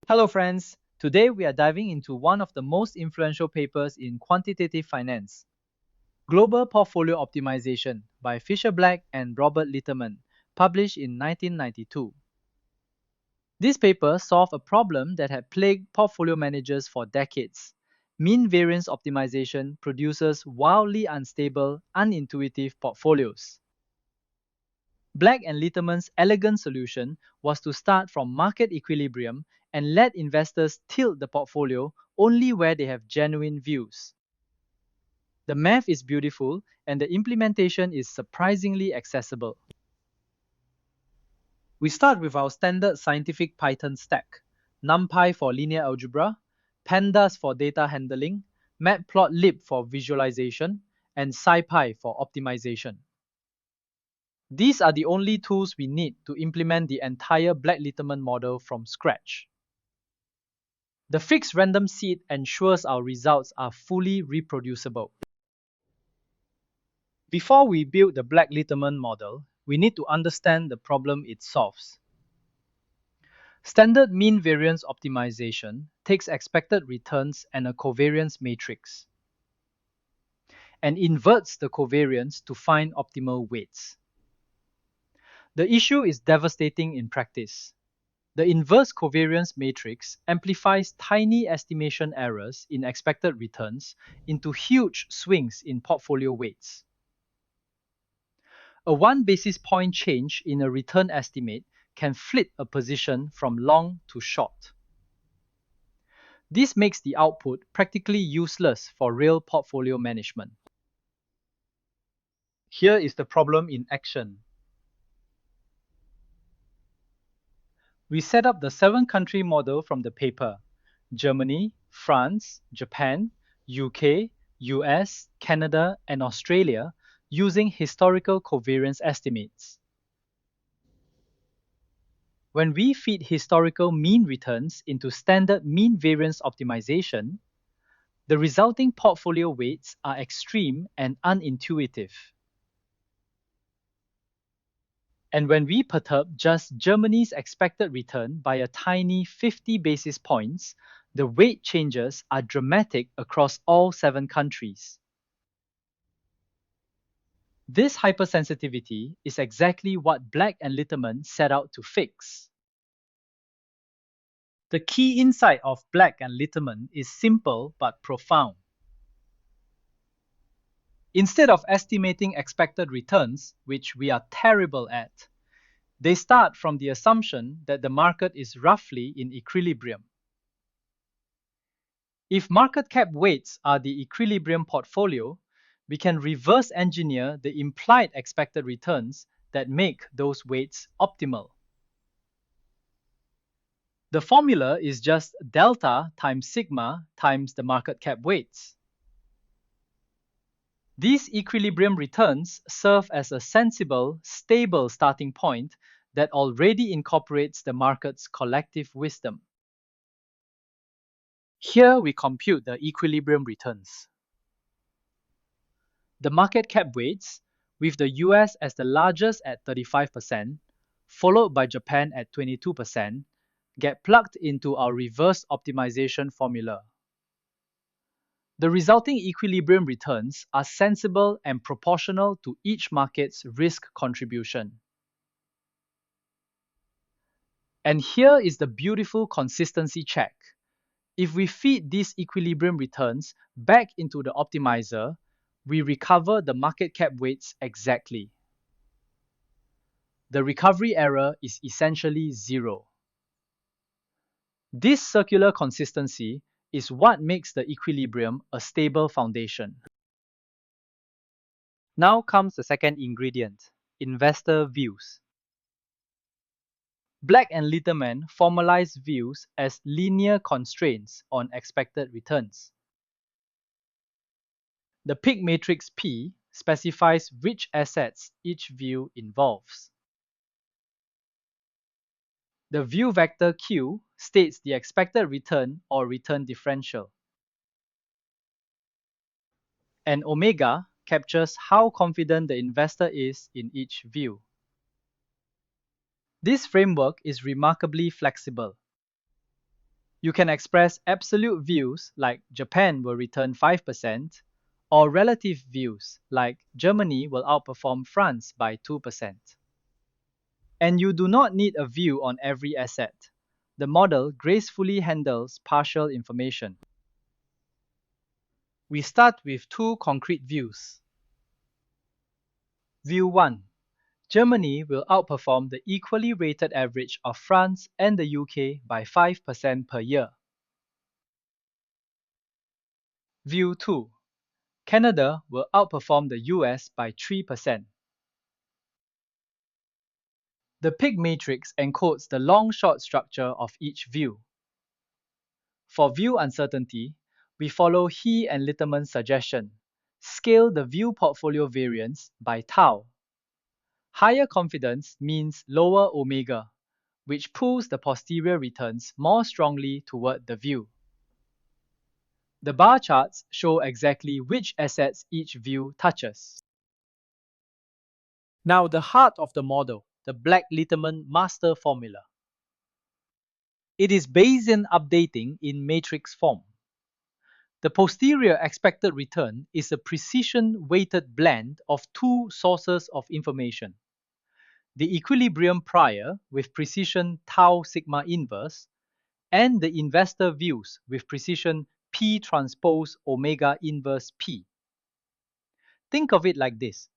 Hello friends, today we are diving into one of the most influential papers in quantitative finance, Global Portfolio Optimization by Fischer Black and Black-Litterman, published in 1992. This paper solved a problem that had plagued portfolio managers for decades. Mean variance optimization produces wildly unstable, unintuitive portfolios. Black and Litterman's elegant solution was to start from market equilibrium and let investors tilt the portfolio only where they have genuine views. The math is beautiful and the implementation is surprisingly accessible. We start with our standard scientific Python stack, NumPy for linear algebra, Pandas for data handling, Matplotlib for visualization, and SciPy for optimization. These are the only tools we need to implement the entire Black-Litterman model from scratch. The fixed random seed ensures our results are fully reproducible. Before we build the Black-Litterman model, we need to understand the problem it solves. Standard mean variance optimization takes expected returns and a covariance matrix and inverts the covariance to find optimal weights. The issue is devastating in practice. The inverse covariance matrix amplifies tiny estimation errors in expected returns into huge swings in portfolio weights. A 1 basis point change in a return estimate can flip a position from long to short. This makes the output practically useless for real portfolio management. Here is the problem in action. We set up the 7-country model from the paper: Germany, France, Japan, UK, US, Canada, and Australia using historical covariance estimates. When we feed historical mean returns into standard mean variance optimization, the resulting portfolio weights are extreme and unintuitive. And when we perturb just Germany's expected return by a tiny 50 basis points, the weight changes are dramatic across all 7 countries. This hypersensitivity is exactly what Black and Litterman set out to fix. The key insight of Black and Litterman is simple but profound. Instead of estimating expected returns, which we are terrible at, they start from the assumption that the market is roughly in equilibrium. If market cap weights are the equilibrium portfolio, we can reverse engineer the implied expected returns that make those weights optimal. The formula is just delta times sigma times the market cap weights. These equilibrium returns serve as a sensible, stable starting point that already incorporates the market's collective wisdom. Here we compute the equilibrium returns. The market cap weights, with the US as the largest at 35%, followed by Japan at 22%, get plugged into our reverse optimization formula. The resulting equilibrium returns are sensible and proportional to each market's risk contribution. And here is the beautiful consistency check. If we feed these equilibrium returns back into the optimizer, we recover the market cap weights exactly. The recovery error is essentially zero. This circular consistency is what makes the equilibrium a stable foundation. Now comes the second ingredient: investor views. Black and Litterman formalize views as linear constraints on expected returns. The peak matrix P specifies which assets each view involves. The view vector Q states the expected return or return differential. And omega captures how confident the investor is in each view. This framework is remarkably flexible. You can express absolute views like Japan will return 5%, or relative views like Germany will outperform France by 2%. And you do not need a view on every asset. The model gracefully handles partial information. We start with two concrete views. View 1. Germany will outperform the equally rated average of France and the UK by 5% per year. View 2. Canada will outperform the US by 3%. The pig matrix encodes the long-short structure of each view. For view uncertainty, we follow He and Litterman's suggestion. Scale the view portfolio variance by tau. Higher confidence means lower omega, which pulls the posterior returns more strongly toward the view. The bar charts show exactly which assets each view touches. Now the heart of the model, the Black-Litterman master formula. It is Bayesian updating in matrix form. The posterior expected return is a precision-weighted blend of two sources of information. The equilibrium prior with precision tau sigma inverse, and the investor views with precision P transpose omega inverse P. Think of it like this.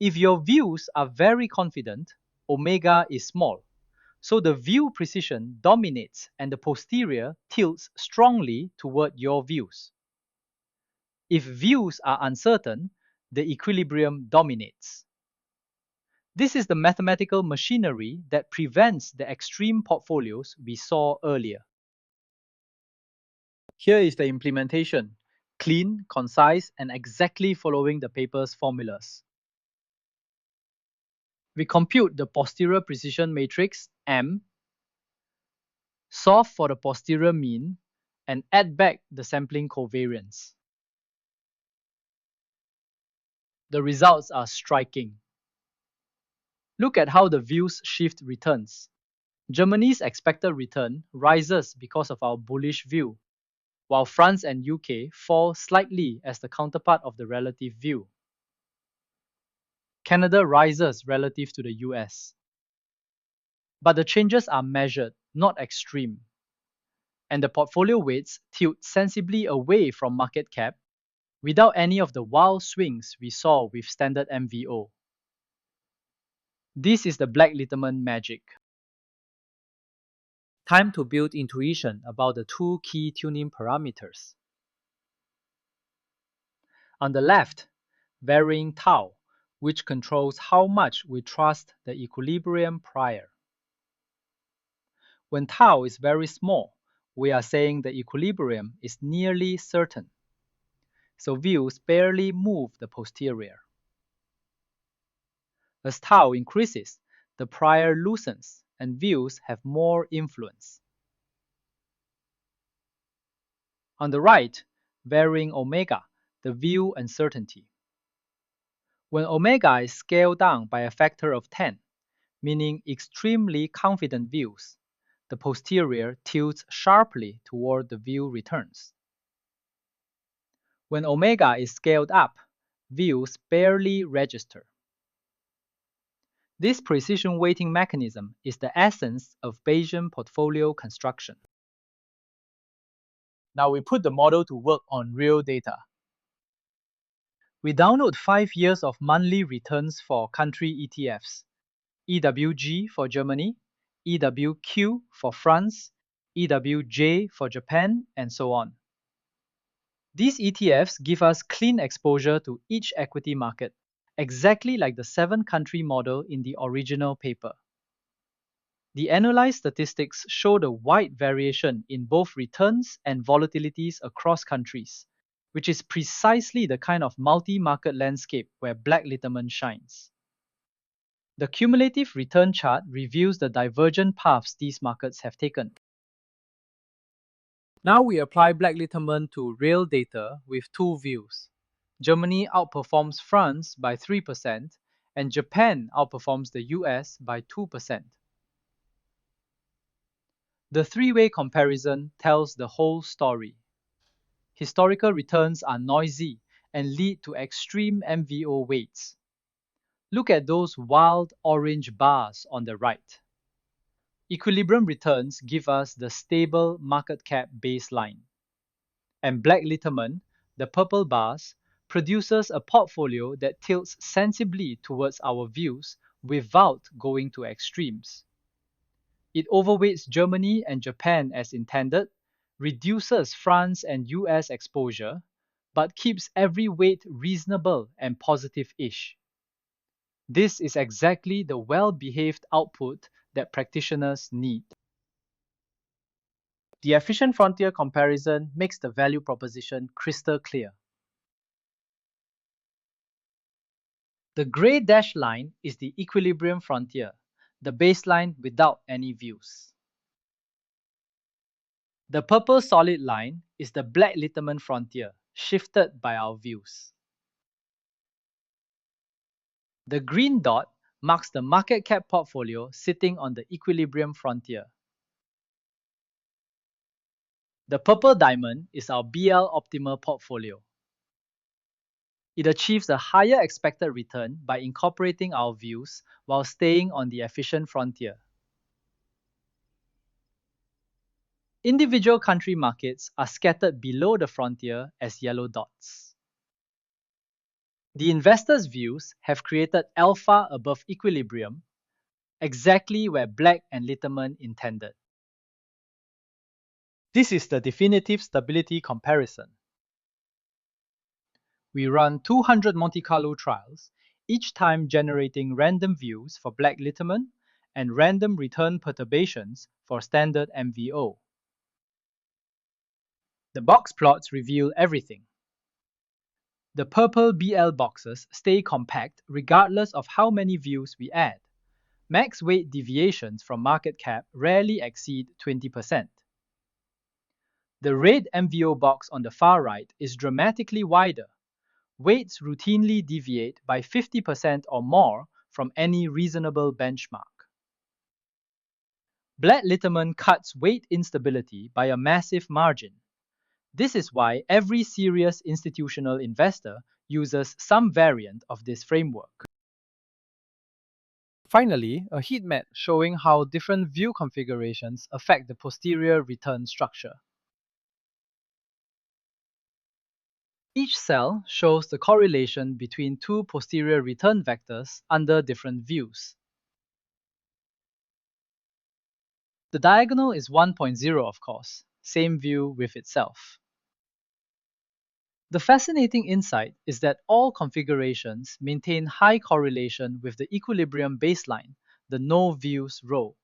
If your views are very confident, omega is small. So the view precision dominates and the posterior tilts strongly toward your views. If views are uncertain, the equilibrium dominates. This is the mathematical machinery that prevents the extreme portfolios we saw earlier. Here is the implementation. Clean, concise, and exactly following the paper's formulas. We compute the posterior precision matrix M, solve for the posterior mean, and add back the sampling covariance. The results are striking. Look at how the views shift returns. Germany's expected return rises because of our bullish view, while France and UK fall slightly as the counterpart of the relative view. Canada rises relative to the US. But the changes are measured, not extreme. And the portfolio weights tilt sensibly away from market cap without any of the wild swings we saw with standard MVO. This is the Black-Litterman magic. Time to build intuition about the two key tuning parameters. On the left, varying tau, which controls how much we trust the equilibrium prior. When tau is very small, we are saying the equilibrium is nearly certain. So views barely move the posterior. As tau increases, the prior loosens and views have more influence. On the right, varying omega, the view uncertainty. When omega is scaled down by a factor of 10, meaning extremely confident views, the posterior tilts sharply toward the view returns. When omega is scaled up, views barely register. This precision weighting mechanism is the essence of Bayesian portfolio construction. Now we put the model to work on real data. We download 5 years of monthly returns for country ETFs, EWG for Germany, EWQ for France, EWJ for Japan, and so on. These ETFs give us clean exposure to each equity market, exactly like the 7-country model in the original paper. The analyzed statistics showed a wide variation in both returns and volatilities across countries, which is precisely the kind of multi-market landscape where Black-Litterman shines. The cumulative return chart reveals the divergent paths these markets have taken. Now we apply Black-Litterman to real data with two views. Germany outperforms France by 3% and Japan outperforms the US by 2%. The three-way comparison tells the whole story. Historical returns are noisy and lead to extreme MVO weights. Look at those wild orange bars on the right. Equilibrium returns give us the stable market cap baseline. And Black-Litterman, the purple bars, produces a portfolio that tilts sensibly towards our views without going to extremes. It overweights Germany and Japan as intended, reduces France and US exposure, but keeps every weight reasonable and positive-ish. This is exactly the well-behaved output that practitioners need. The efficient frontier comparison makes the value proposition crystal clear. The grey dashed line is the equilibrium frontier, the baseline without any views. The purple solid line is the Black-Litterman frontier, shifted by our views. The green dot marks the market cap portfolio sitting on the equilibrium frontier. The purple diamond is our BL optimal portfolio. It achieves a higher expected return by incorporating our views while staying on the efficient frontier. Individual country markets are scattered below the frontier as yellow dots. The investor's views have created alpha above equilibrium, exactly where Black and Litterman intended. This is the definitive stability comparison. We run 200 Monte Carlo trials, each time generating random views for Black-Litterman and random return perturbations for standard MVO. The box plots reveal everything. The purple BL boxes stay compact regardless of how many views we add. Max weight deviations from market cap rarely exceed 20%. The red MVO box on the far right is dramatically wider. Weights routinely deviate by 50% or more from any reasonable benchmark. Black-Litterman cuts weight instability by a massive margin. This is why every serious institutional investor uses some variant of this framework. Finally, a heat map showing how different view configurations affect the posterior return structure. Each cell shows the correlation between two posterior return vectors under different views. The diagonal is 1.0, of course, same view with itself. The fascinating insight is that all configurations maintain high correlation with the equilibrium baseline, the no views row.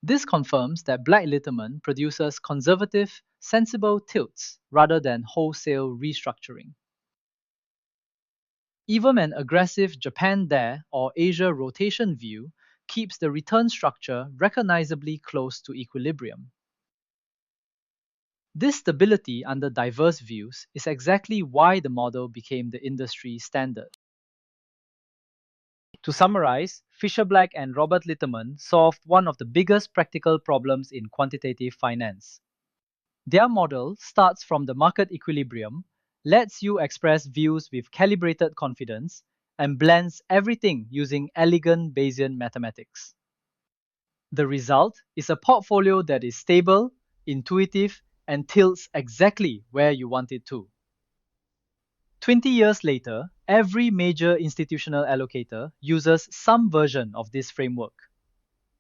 This confirms that Black-Litterman produces conservative, sensible tilts rather than wholesale restructuring. Even an aggressive Japan there or Asia rotation view keeps the return structure recognizably close to equilibrium. This stability under diverse views is exactly why the model became the industry standard. To summarize, Fischer Black and Robert Litterman solved one of the biggest practical problems in quantitative finance. Their model starts from the market equilibrium, lets you express views with calibrated confidence, and blends everything using elegant Bayesian mathematics. The result is a portfolio that is stable, intuitive, and tilts exactly where you want it to. 20 years later, every major institutional allocator uses some version of this framework.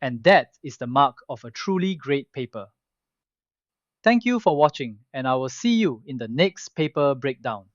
And that is the mark of a truly great paper. Thank you for watching, and I will see you in the next paper breakdown.